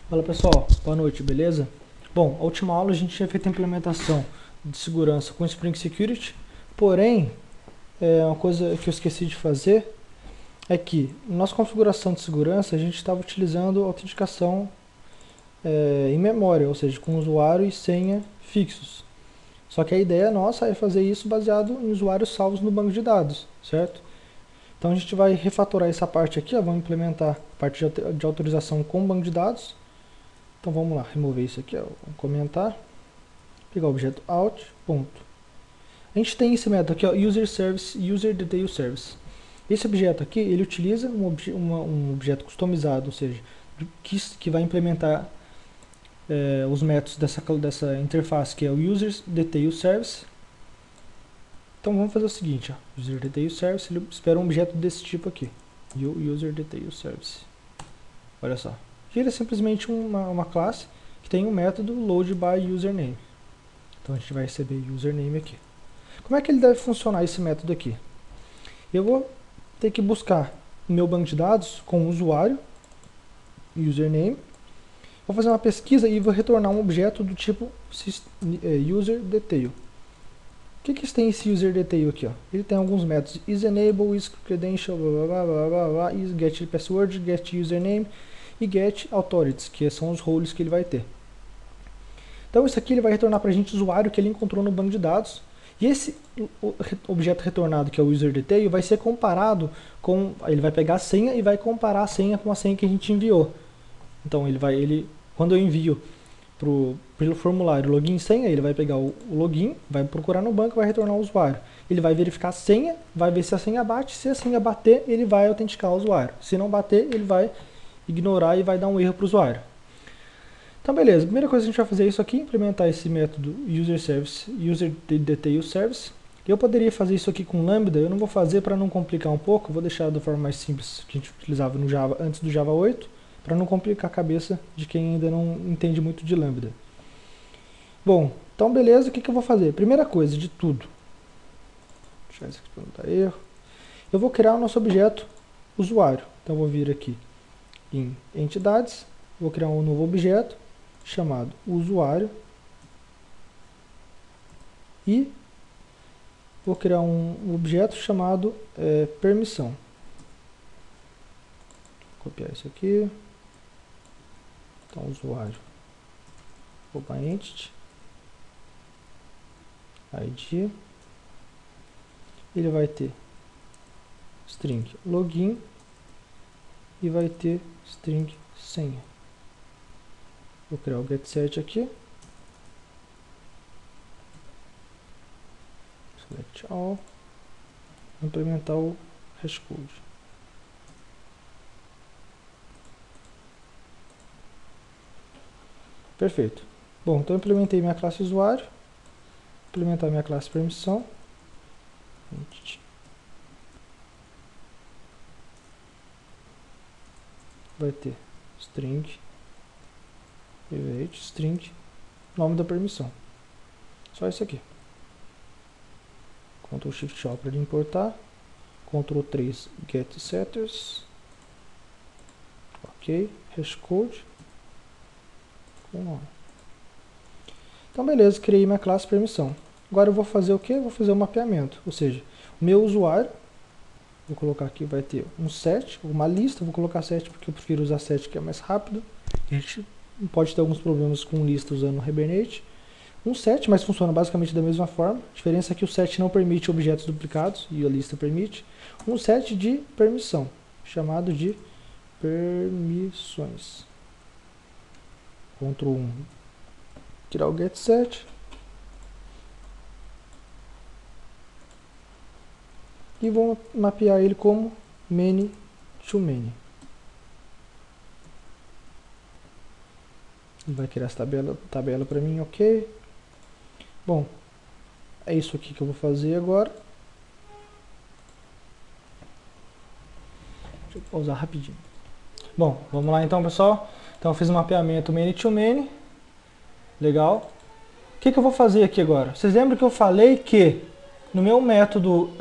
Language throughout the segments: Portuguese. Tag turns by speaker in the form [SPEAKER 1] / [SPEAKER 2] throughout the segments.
[SPEAKER 1] Fala pessoal, boa noite, beleza? Bom, a última aula a gente tinha feito a implementação de segurança com Spring Security, porém, uma coisa que eu esqueci de fazer é que na nossa configuração de segurança a gente estava utilizando autenticação em memória, ou seja, com usuário e senha fixos. Só que a ideia nossa é fazer isso baseado em usuários salvos no banco de dados, certo? Então a gente vai refatorar essa parte aqui, ó, vamos implementar a parte de autorização com banco de dados. Então vamos lá, remover isso aqui, ó, vamos comentar, pegar o objeto out, ponto. A gente tem esse método aqui, ó, user service, user detail service. Esse objeto aqui, ele utiliza um objeto customizado, ou seja, que vai implementar os métodos dessa interface, que é o user detail service. Então vamos fazer o seguinte, ó, user detail service, ele espera um objeto desse tipo aqui, user detail service. Olha só. Ele é simplesmente uma classe que tem um método load by username. Então a gente vai receber username aqui. Como é que ele deve funcionar esse método aqui? Eu vou ter que buscar o meu banco de dados com o usuário, username. Vou fazer uma pesquisa e vou retornar um objeto do tipo user detail. O que tem esse user detail aqui? Ó? Ele tem alguns métodos: isEnable, isCredential, blá, blá, blá, blá, blá, isGetPassword, getUsername e getAuthorities, que são os roles que ele vai ter. Então isso aqui ele vai retornar para a gente o usuário que ele encontrou no banco de dados. E esse objeto retornado, que é o userDetail, vai ser comparado com... Ele vai pegar a senha e vai comparar a senha com a senha que a gente enviou. Então quando eu envio pelo formulário login e senha, ele vai pegar o login, vai procurar no banco e vai retornar o usuário. Ele vai verificar a senha, vai ver se a senha bate. Se a senha bater, ele vai autenticar o usuário. Se não bater, ele vai ignorar e vai dar um erro para o usuário. Então beleza, a primeira coisa que a gente vai fazer é isso aqui, implementar esse método user_detail service. Eu poderia fazer isso aqui com Lambda, eu não vou fazer para não complicar um pouco, vou deixar da forma mais simples que a gente utilizava no Java antes do Java 8, para não complicar a cabeça de quem ainda não entende muito de Lambda. Bom, então beleza, o que eu vou fazer? Primeira coisa de tudo, deixar isso aqui para não dar erro, eu vou criar o nosso objeto usuário. Então eu vou vir aqui em entidades, vou criar um novo objeto chamado usuário e vou criar um objeto chamado permissão. Vou copiar isso aqui. Então usuário, entity, id, ele vai ter string login e vai ter string senha. Vou criar o getSet aqui. Select all. Vou implementar o hashcode. Perfeito. Bom, então eu implementei minha classe usuário. Vou implementar minha classe permissão. Entity. Vai ter string private string nome da permissão. Só isso aqui. Ctrl Shift O para ele importar. Ctrl 3 get setters. Ok. Hashcode. Então beleza, criei minha classe permissão. Agora eu vou fazer o que? Vou fazer o mapeamento. Ou seja, o meu usuário, vou colocar aqui, vai ter um set, uma lista, vou colocar set porque eu prefiro usar set que é mais rápido. A gente pode ter alguns problemas com lista usando o Hibernate. Um set, mas funciona basicamente da mesma forma. A diferença é que o set não permite objetos duplicados e a lista permite. Um set de permissão, chamado de permissões. Ctrl 1, tirar o getSet. E vou mapear ele como many to many. Ele vai criar essa tabela para mim, ok. Bom, é isso aqui que eu vou fazer agora. Deixa eu pausar rapidinho. Bom, vamos lá então, pessoal. Então eu fiz um mapeamento many to many. Legal. O que eu vou fazer aqui agora? Vocês lembram que eu falei que no meu método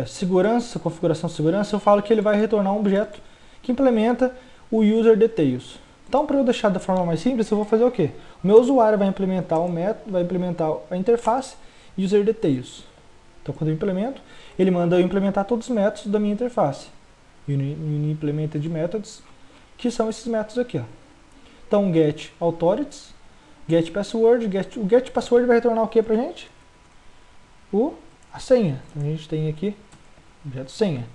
[SPEAKER 1] segurança, configuração de segurança, eu falo que ele vai retornar um objeto que implementa o user details. Então, para eu deixar da forma mais simples, eu vou fazer o quê? O meu usuário vai implementar o método, vai implementar a interface user details. Então, quando eu implemento, ele manda eu implementar todos os métodos da minha interface. Implemented methods, que são esses métodos aqui, ó. Então, get authorities, get password, o get password vai retornar o que pra gente? A senha. Então, a gente tem aqui objeto senha.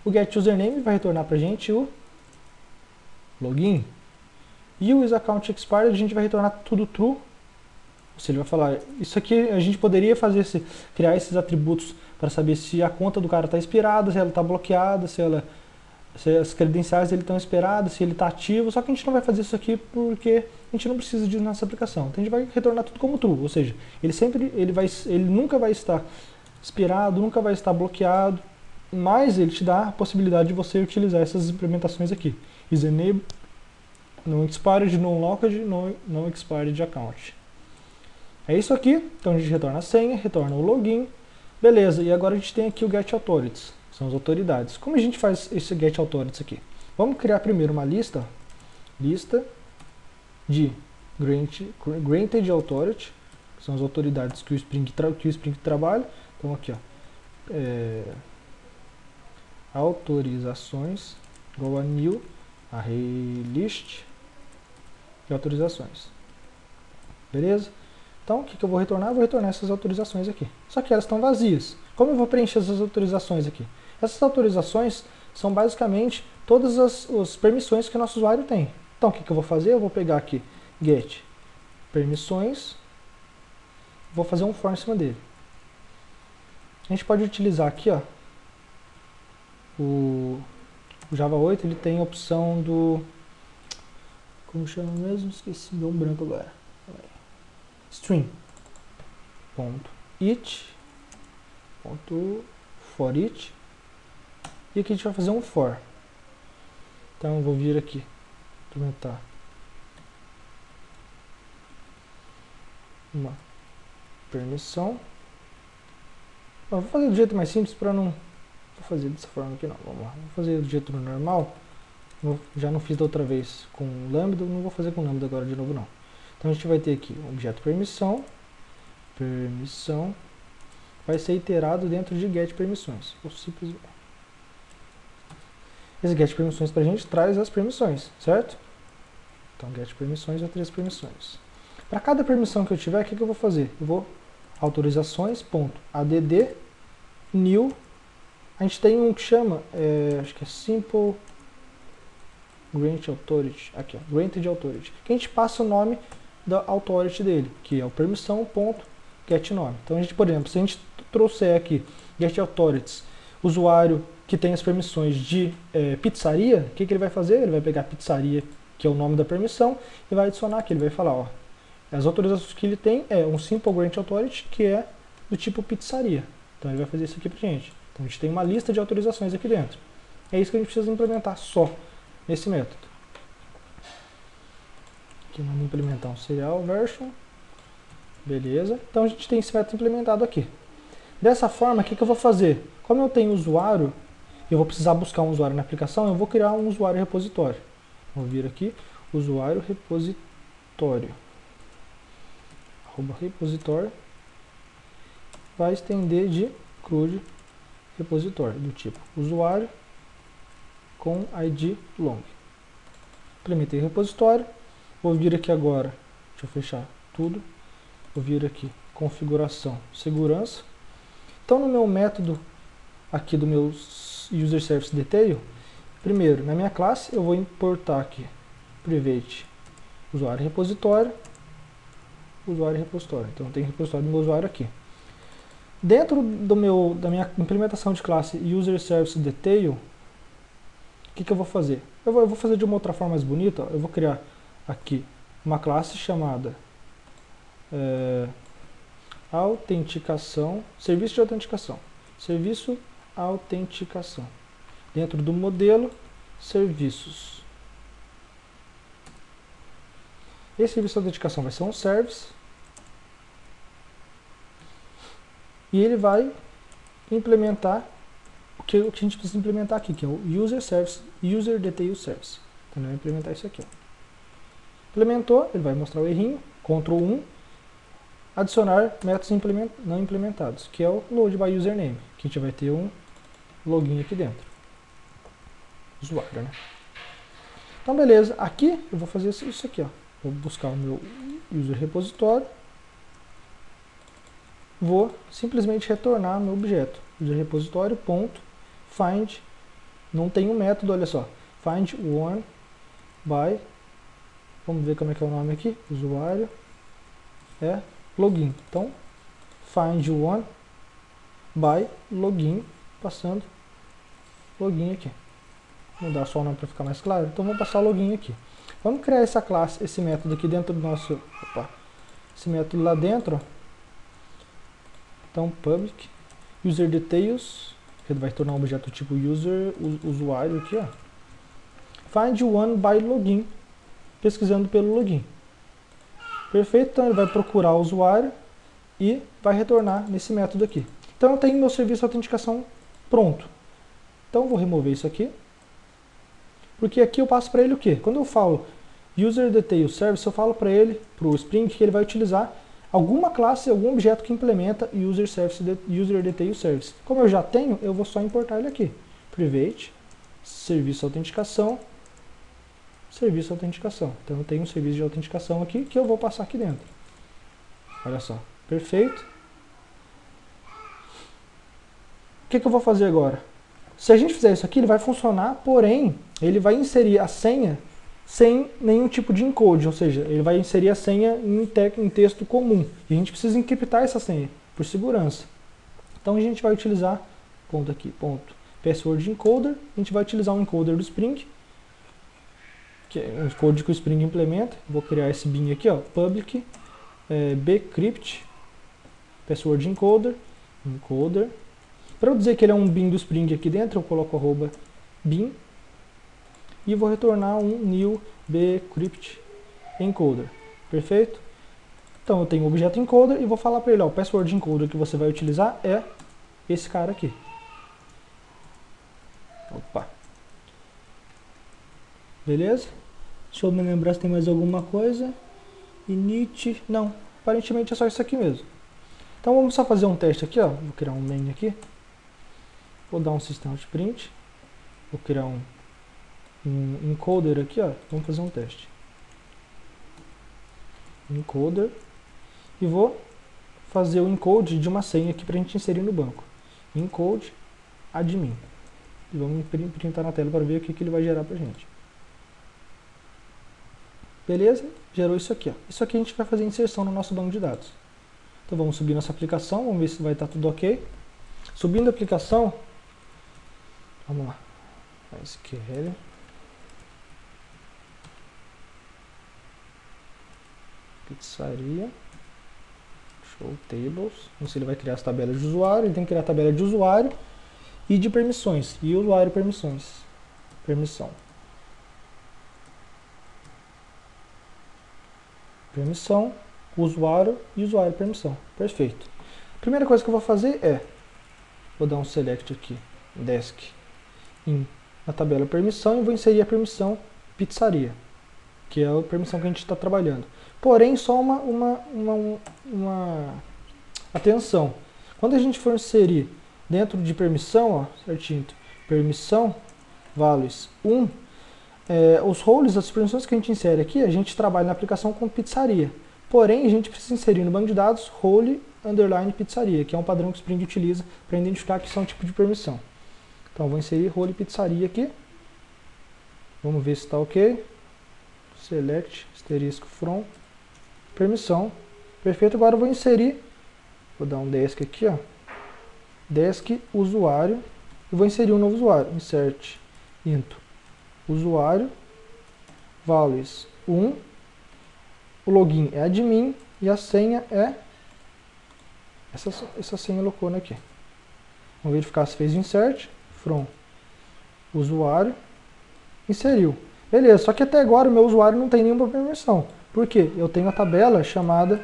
[SPEAKER 1] O get username vai retornar pra gente o login. E o isAccount expired a gente vai retornar tudo true. Ou seja, ele vai falar, isso aqui a gente poderia fazer, criar esses atributos para saber se a conta do cara está expirada, se ela está bloqueada, se as credenciais dele estão expiradas, se ele está ativo, só que a gente não vai fazer isso aqui porque a gente não precisa disso nessa aplicação. Então a gente vai retornar tudo como true, ou seja, ele nunca vai estar expirado, nunca vai estar bloqueado, mas ele te dá a possibilidade de você utilizar essas implementações aqui. Is enable, no expired, no locked, no expired account. É isso aqui, então a gente retorna a senha, retorna o login, beleza, e agora a gente tem aqui o get authorities, são as autoridades. Como a gente faz esse get authorities aqui? Vamos criar primeiro uma lista de granted authority, que são as autoridades que o Spring trabalha. Então aqui, ó, autorizações, igual a new, array list de autorizações, beleza? Então, o que eu vou retornar? Eu vou retornar essas autorizações aqui. Só que elas estão vazias. Como eu vou preencher essas autorizações aqui? Essas autorizações são basicamente todas as permissões que o nosso usuário tem. Então, o que eu vou fazer? Eu vou pegar aqui get permissões, vou fazer um for em cima dele. A gente pode utilizar aqui, ó, o Java 8, ele tem a opção do... Como chama mesmo? Esqueci, deu um branco agora. String .for each, e aqui a gente vai fazer um for. Então eu vou vir aqui, implementar uma permissão. Eu vou fazer do jeito mais simples para não... Vou fazer dessa forma aqui não, vamos lá. Vou fazer do jeito normal. Já não fiz da outra vez com lambda, não vou fazer com lambda agora de novo não. Então a gente vai ter aqui um objeto permissão vai ser iterado dentro de get permissões. Ou simplesmente. Esse get permissões para a gente traz as permissões, certo? Então get permissões vai ter as permissões. Para cada permissão que eu tiver, o que eu vou fazer? Eu vou autorizações.add new. A gente tem um que chama, acho que é simple grant authority, aqui ó, granted authority, que a gente passa o nome da authority dele, que é o permissão.getNome. Então a gente, por exemplo, se a gente trouxer aqui get authorities, usuário que tem as permissões de pizzaria, o que ele vai fazer? Ele vai pegar a pizzaria, que é o nome da permissão, e vai adicionar aqui, ele vai falar, ó, as autorizações que ele tem é um simple grant authority, que é do tipo pizzaria. Então ele vai fazer isso aqui pra gente. Então a gente tem uma lista de autorizações aqui dentro. É isso que a gente precisa implementar só nesse método. Aqui vamos implementar um serial version. Beleza. Então a gente tem esse método implementado aqui. Dessa forma, o que eu vou fazer? Como eu tenho usuário, eu vou precisar buscar um usuário na aplicação, eu vou criar um usuário repositório. Vou vir aqui, usuário repositório. Repositório. Vai estender de CRUD repositório, do tipo usuário com ID long. Implementei o repositório. Vou vir aqui agora, deixa eu fechar tudo, vou vir aqui, configuração, segurança. Então no meu método aqui do meu user service detail, primeiro na minha classe eu vou importar aqui private usuário repositório. Então tem repositório do meu usuário aqui. Dentro da minha implementação de classe user service detail, o que eu vou fazer? Eu vou fazer de uma outra forma mais bonita, ó. Eu vou criar aqui uma classe chamada autenticação, serviço de autenticação, dentro do modelo serviços. Esse serviço de autenticação vai ser um service e ele vai implementar o que a gente precisa implementar aqui, que é o user detail service. Então, eu vou implementar isso aqui, ó. Implementou, ele vai mostrar o errinho, Ctrl 1, adicionar métodos não implementados, que é o load by username, que a gente vai ter um login aqui dentro. Usuário, né? Então beleza, aqui eu vou fazer isso aqui, ó. Vou buscar o meu user repositório, vou simplesmente retornar meu objeto, user repositório ponto find, não tem um método, olha só, find one by, vamos ver como é que é o nome aqui, usuário é login, então find one by login, passando login aqui. Vou mudar só o nome para ficar mais claro, então vamos passar o login aqui. Vamos criar essa classe, esse método aqui dentro do nosso, esse método lá dentro, ó. Então public user details, que ele vai tornar um objeto tipo user, usuário aqui, ó. Find one by login, pesquisando pelo login. Perfeito, então ele vai procurar o usuário e vai retornar nesse método aqui. Então eu tenho meu serviço de autenticação pronto. Então eu vou remover isso aqui, porque aqui eu passo para ele o quê? Quando eu falo user details service, eu falo para ele, para o Spring, que ele vai utilizar alguma classe, algum objeto que implementa user details service. Como eu já tenho, eu vou só importar ele aqui. Private, serviço de autenticação, serviço de autenticação. Então eu tenho um serviço de autenticação aqui que eu vou passar aqui dentro. Olha só, perfeito. O que eu vou fazer agora? Se a gente fizer isso aqui, ele vai funcionar, porém, ele vai inserir a senha sem nenhum tipo de encode, ou seja, ele vai inserir a senha em texto comum. E a gente precisa encriptar essa senha, por segurança. Então a gente vai utilizar, ponto aqui, ponto, password encoder, a gente vai utilizar um encoder do Spring, que é um código que o Spring implementa. Vou criar esse bin aqui, ó, public bcrypt password encoder. Para eu dizer que ele é um bin do Spring aqui dentro, eu coloco @bin e vou retornar um new bcrypt encoder. Perfeito? Então eu tenho o objeto encoder e vou falar para ele, ó, o password encoder que você vai utilizar é esse cara aqui. Opa. Beleza? Deixa eu me lembrar se tem mais alguma coisa. Init, não, aparentemente é só isso aqui mesmo. Então vamos só fazer um teste aqui, ó. Vou criar um main aqui. Vou dar um system.out.print. Vou criar um encoder aqui, ó. Vamos fazer um teste. Encoder. E vou fazer o encode de uma senha aqui para a gente inserir no banco. Encode admin. E vamos printar na tela para ver o que ele vai gerar para a gente. Beleza? Gerou isso aqui, ó. Isso aqui a gente vai fazer inserção no nosso banco de dados. Então vamos subir nossa aplicação, vamos ver se vai estar tudo ok. Subindo a aplicação, vamos lá. SQL. Pizzaria. Show tables. Vamos ver se ele vai criar as tabelas de usuário. Ele tem que criar a tabela de usuário e de permissões. E usuário permissões. Permissão. Permissão, usuário e usuário permissão. Perfeito. Primeira coisa que eu vou fazer é, vou dar um select aqui, desk, na tabela permissão e vou inserir a permissão pizzaria, que é a permissão que a gente está trabalhando. Porém, só uma atenção. Quando a gente for inserir dentro de permissão, ó, certinho, permissão, values 1, os roles, as permissões que a gente insere aqui, a gente trabalha na aplicação com pizzaria. Porém, a gente precisa inserir no banco de dados role underline pizzaria, que é um padrão que o Spring utiliza para identificar que isso é um tipo de permissão. Então, vou inserir role pizzaria aqui. Vamos ver se está ok. Select, asterisco from, permissão. Perfeito, agora eu vou inserir, vou dar um desk aqui, ó. Desk usuário, e vou inserir um novo usuário. Insert into usuário, values 1, o login é admin e a senha é essa senha loucona aqui. Vamos verificar se fez insert, from usuário, inseriu. Beleza, só que até agora o meu usuário não tem nenhuma permissão. Por quê? Eu tenho a tabela chamada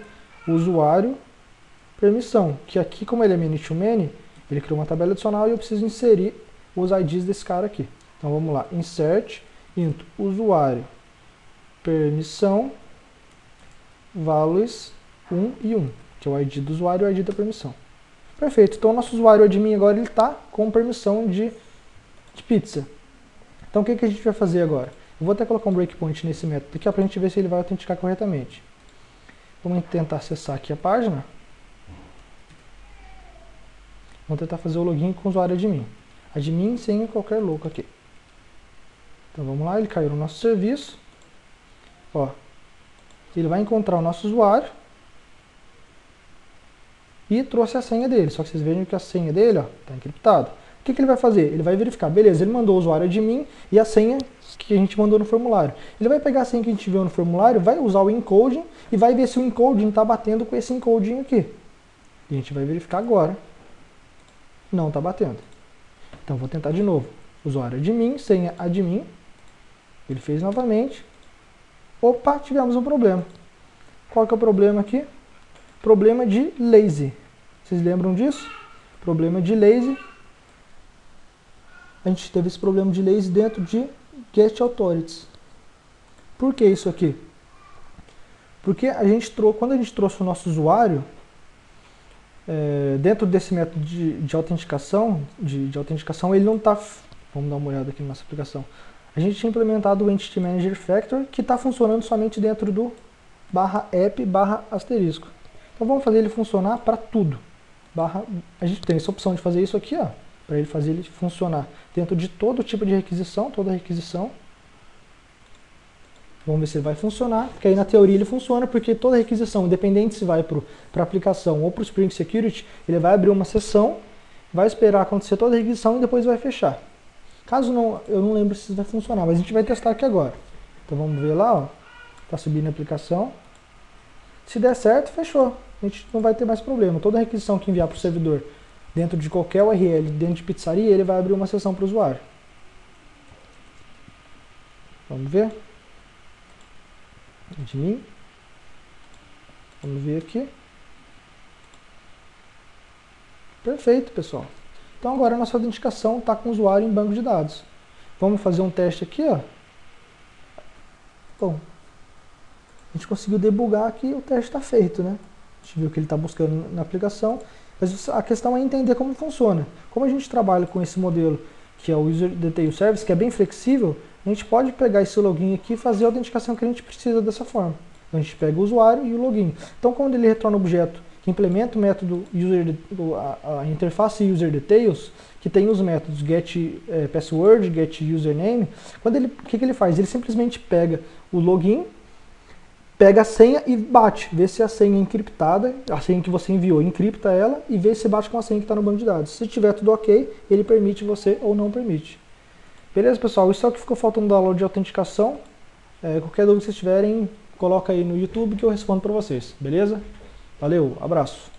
[SPEAKER 1] usuário permissão, que aqui, como ele é many to many, ele criou uma tabela adicional e eu preciso inserir os IDs desse cara aqui. Então vamos lá, insert into usuário permissão values 1 e 1, que é o ID do usuário e o ID da permissão. Perfeito, então o nosso usuário admin agora ele está com permissão de pizza. Então o que a gente vai fazer agora? Eu vou até colocar um breakpoint nesse método aqui para a gente ver se ele vai autenticar corretamente. Vamos tentar acessar aqui a página. Vamos tentar fazer o login com o usuário admin. Admin sem qualquer louco aqui. Então vamos lá, ele caiu no nosso serviço. Ó, ele vai encontrar o nosso usuário e trouxe a senha dele. Só que vocês vejam que a senha dele está encriptada. O que ele vai fazer? Ele vai verificar, beleza, ele mandou o usuário admin e a senha que a gente mandou no formulário. Ele vai pegar a senha que a gente viu no formulário, vai usar o encoding e vai ver se o encoding está batendo com esse encoding aqui. E a gente vai verificar agora. Não está batendo. Então vou tentar de novo. Usuário admin, senha admin. Ele fez novamente. Opa, tivemos um problema. Qual que é o problema aqui? Problema de lazy. Vocês lembram disso? Problema de lazy. A gente teve esse problema de lazy dentro de getAuthorities. Por que isso aqui? Porque quando a gente trouxe o nosso usuário, dentro desse método de autenticação, ele não está... Vamos dar uma olhada aqui na nossa aplicação. A gente tinha implementado o Entity Manager Factor, que está funcionando somente dentro do /app/asterisco. Então vamos fazer ele funcionar para tudo. A gente tem essa opção de fazer isso aqui, para ele fazer ele funcionar dentro de todo tipo de requisição, toda requisição. Vamos ver se ele vai funcionar, porque aí na teoria ele funciona, porque toda requisição, independente se vai para a aplicação ou para o Spring Security, ele vai abrir uma sessão, vai esperar acontecer toda a requisição e depois vai fechar. Caso não, eu não lembro se isso vai funcionar, mas a gente vai testar aqui agora. Então vamos ver lá, está subindo a aplicação. Se der certo, fechou. A gente não vai ter mais problema. Toda requisição que enviar para o servidor dentro de qualquer URL, dentro de pizzaria, ele vai abrir uma sessão para o usuário. Vamos ver. Admin. Vamos ver aqui. Perfeito, pessoal. Então agora a nossa autenticação está com o usuário em banco de dados. Vamos fazer um teste aqui, Bom, a gente conseguiu debugar aqui e o teste está feito, né? A gente viu que ele está buscando na aplicação, mas a questão é entender como funciona. Como a gente trabalha com esse modelo, que é o User Detail Service, que é bem flexível, a gente pode pegar esse login aqui e fazer a autenticação que a gente precisa dessa forma. Então a gente pega o usuário e o login. Então quando ele retorna o objeto que implementa o método a interface User Details, que tem os métodos getPassword, getUsername, o que ele faz? Ele simplesmente pega o login, pega a senha e bate, vê se a senha é encriptada, a senha que você enviou, encripta ela e vê se bate com a senha que está no banco de dados. Se tiver tudo ok, ele permite você ou não permite. Beleza, pessoal? Isso é o que ficou faltando da aula de autenticação. Qualquer dúvida que vocês tiverem, coloca aí no YouTube que eu respondo para vocês. Beleza? Valeu, abraço!